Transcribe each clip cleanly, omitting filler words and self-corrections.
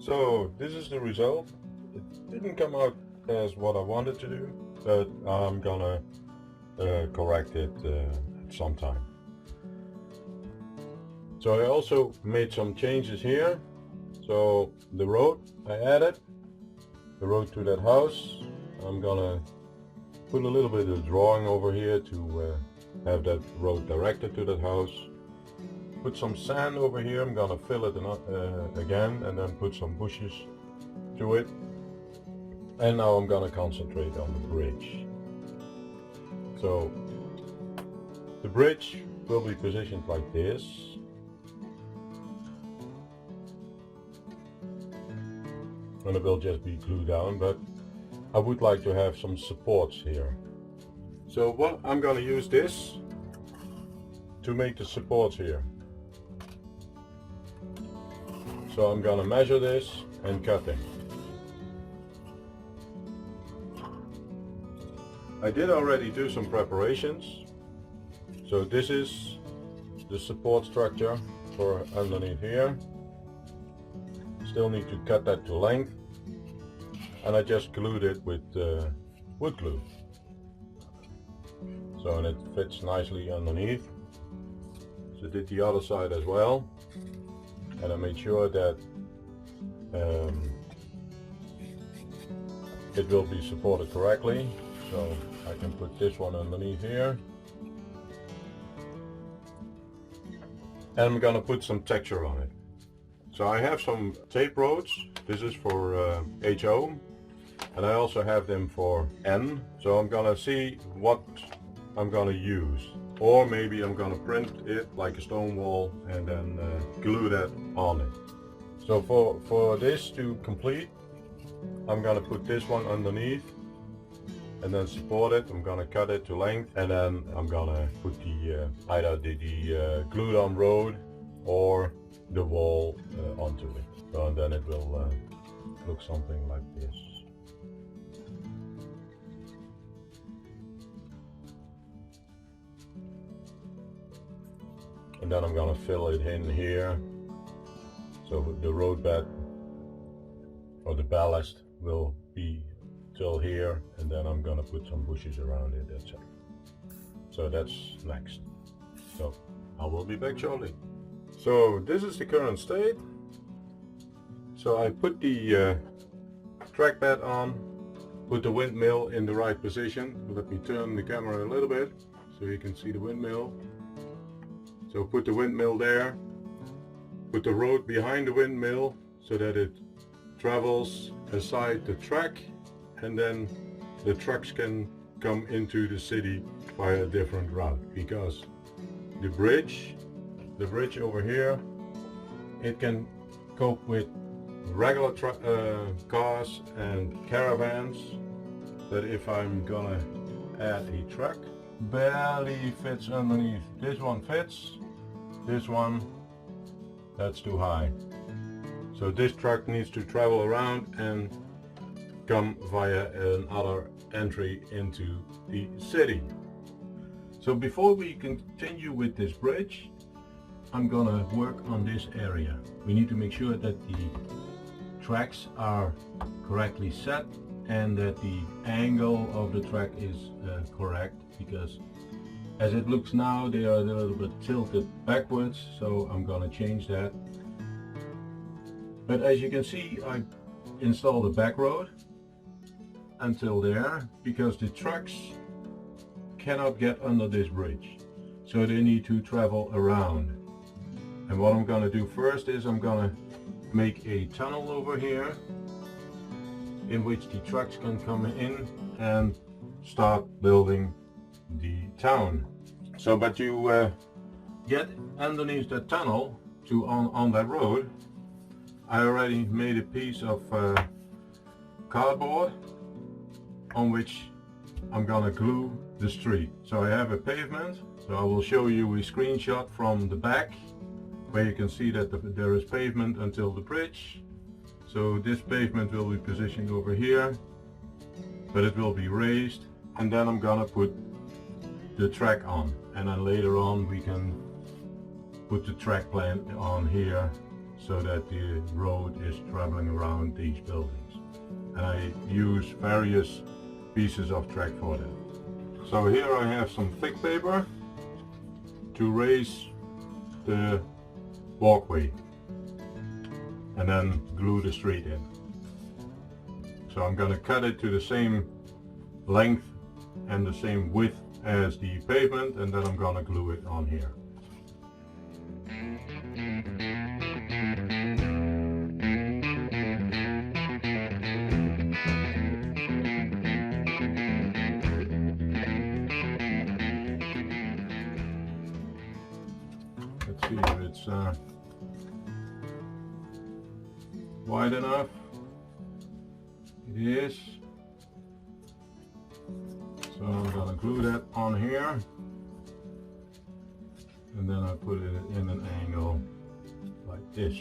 So this is the result. It didn't come out as what I wanted to do, but I'm gonna correct it at some time. So I also made some changes here. So the road I added, the road to that house, I'm gonna put a little bit of drawing over here to have that road directed to that house. Put some sand over here, I'm gonna fill it again, and then put some bushes to it. And now I'm gonna concentrate on the bridge. So the bridge will be positioned like this. And it will just be glued down, but I would like to have some supports here. So what I'm gonna use this to make the supports here. So I'm gonna measure this and cut it. I did already do some preparations. So this is the support structure for underneath here. Still need to cut that to length. And I just glued it with wood glue. So and it fits nicely underneath. So I did the other side as well. And I made sure that it will be supported correctly. So I can put this one underneath here. And I'm gonna put some texture on it. So I have some tape rods. This is for HO. And I also have them for N. So I'm gonna see what I'm gonna use. Or maybe I'm gonna print it like a stone wall and then glue that on it. So for this to complete, I'm gonna put this one underneath and then support it. I'm gonna cut it to length, and then I'm gonna put the either the glued on road or the wall onto it. So then it will look something like this. And then I'm gonna fill it in here. So the road bed or the ballast will be till here, and then I'm gonna put some bushes around it, that's it. So that's next. So I will be back shortly. So this is the current state. So I put the track bed on, put the windmill in the right position. Let me turn the camera a little bit so you can see the windmill. So put the windmill there, put the road behind the windmill so that it travels aside the track, and then the trucks can come into the city by a different route, because the bridge over here, it can cope with regular cars and caravans, but if I'm gonna add a truck, barely fits underneath. This one fits, this one, that's too high. So this truck needs to travel around and come via another entry into the city. So before we continue with this bridge, I'm gonna work on this area. We need to make sure that the tracks are correctly set and that the angle of the track is correct, because as it looks now they are a little bit tilted backwards, so I'm gonna change that. But as you can see, I installed a back road until there, because the trucks cannot get under this bridge, so they need to travel around. And what I'm gonna do first is I'm gonna make a tunnel over here in which the trucks can come in and start building the town. So but you get underneath the tunnel to on that road, I already made a piece of cardboard on which I'm gonna glue the street. So I have a pavement, so I will show you a screenshot from the back where you can see that there is pavement until the bridge. So this pavement will be positioned over here, but it will be raised, and then I'm gonna put the track on, and then later on we can put the track plan on here so that the road is traveling around these buildings. And I use various pieces of track for that. So here I have some thick paper to raise the walkway and then glue the street in. So I'm going to cut it to the same length and the same width as the pavement, and then I'm going to glue it on here. Let's see if it's wide enough. It is. So I'm going to glue that on here, and then I put it in an angle like this.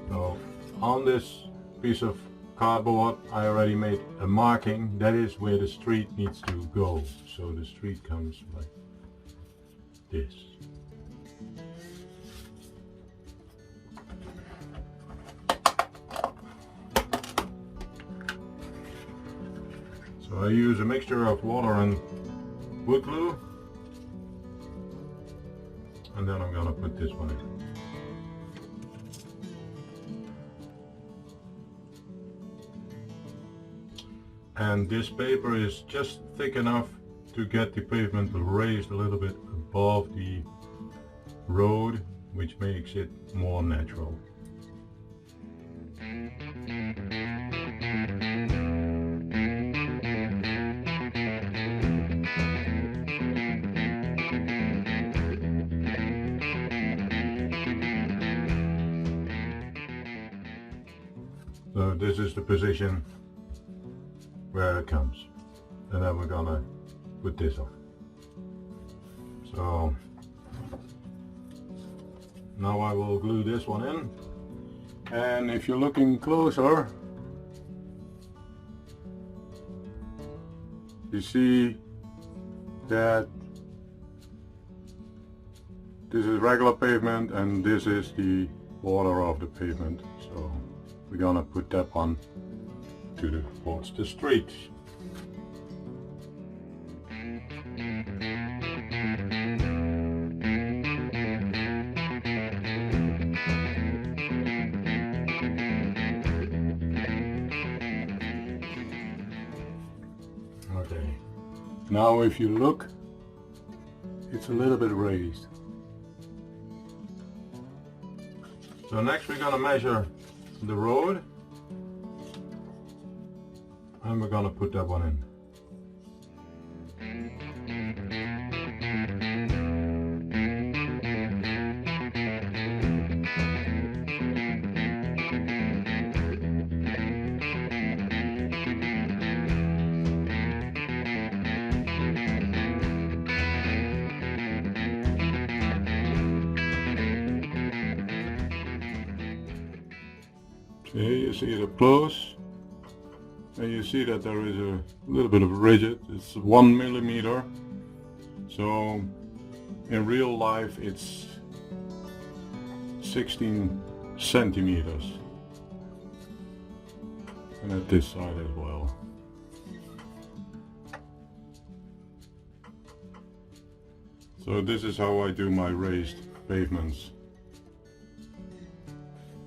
So on this piece of cardboard I already made a marking. That is where the street needs to go. So the street comes like this. So I use a mixture of water and wood glue, and then I'm going to put this one in. And this paper is just thick enough to get the pavement raised a little bit above the road, which makes it more natural. So this is the position where it comes, and then we're gonna put this on. So now I will glue this one in, and if you're looking closer, you see that this is regular pavement and this is the border of the pavement. So we're gonna put that one towards the street. Okay, now if you look, it's a little bit raised. So next we're gonna measure the road, and we're gonna put that one in. So here you see it up close, and you see that there is a little bit of rigid. It's 1 millimeter. So in real life it's 16 centimeters, and at this side as well. So this is how I do my raised pavements.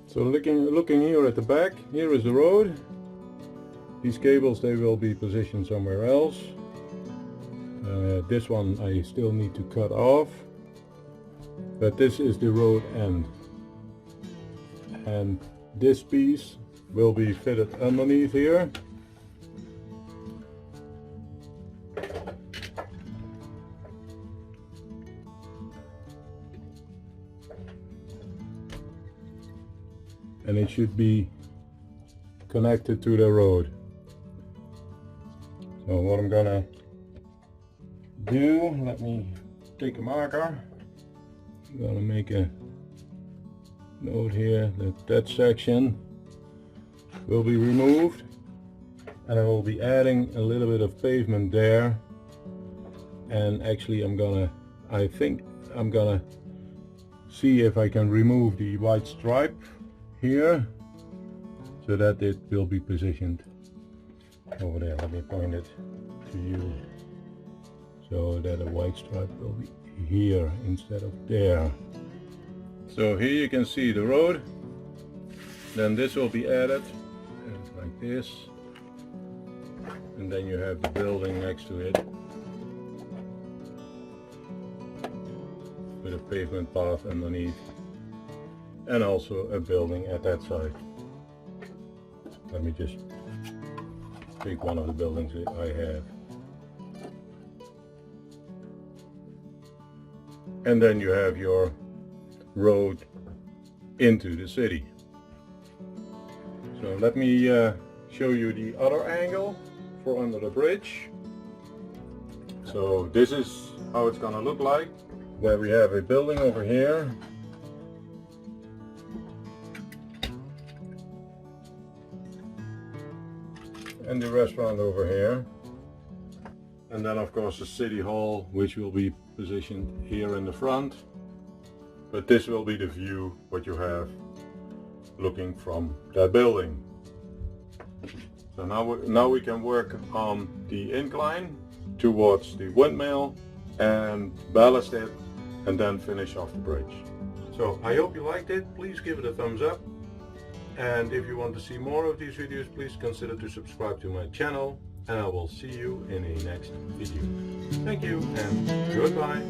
So looking here at the back, here is the road. These cables, they will be positioned somewhere else. This one I still need to cut off, but this is the road end, and this piece will be fitted underneath here. And it should be connected to the road. So what I'm gonna do, let me take a marker. I'm gonna make a note here that that section will be removed, and I will be adding a little bit of pavement there. And actually I think I'm gonna see if I can remove the white stripe here so that it will be positioned over there. Let me point it to you so that a white stripe will be here instead of there. So here you can see the road, then this will be added like this, and then you have the building next to it with a pavement path underneath, and also a building at that side. Let me just pick one of the buildings that I have. And then you have your road into the city. So let me show you the other angle for under the bridge. So this is how it's gonna look like. Where we have a building over here. And the restaurant over here. And then of course the city hall, which will be positioned here in the front. But this will be the view what you have looking from that building. So now we can work on the incline towards the windmill and ballast it and then finish off the bridge. So I hope you liked it. Please give it a thumbs up. And if you want to see more of these videos, please consider to subscribe to my channel, and I will see you in a next video. Thank you and goodbye.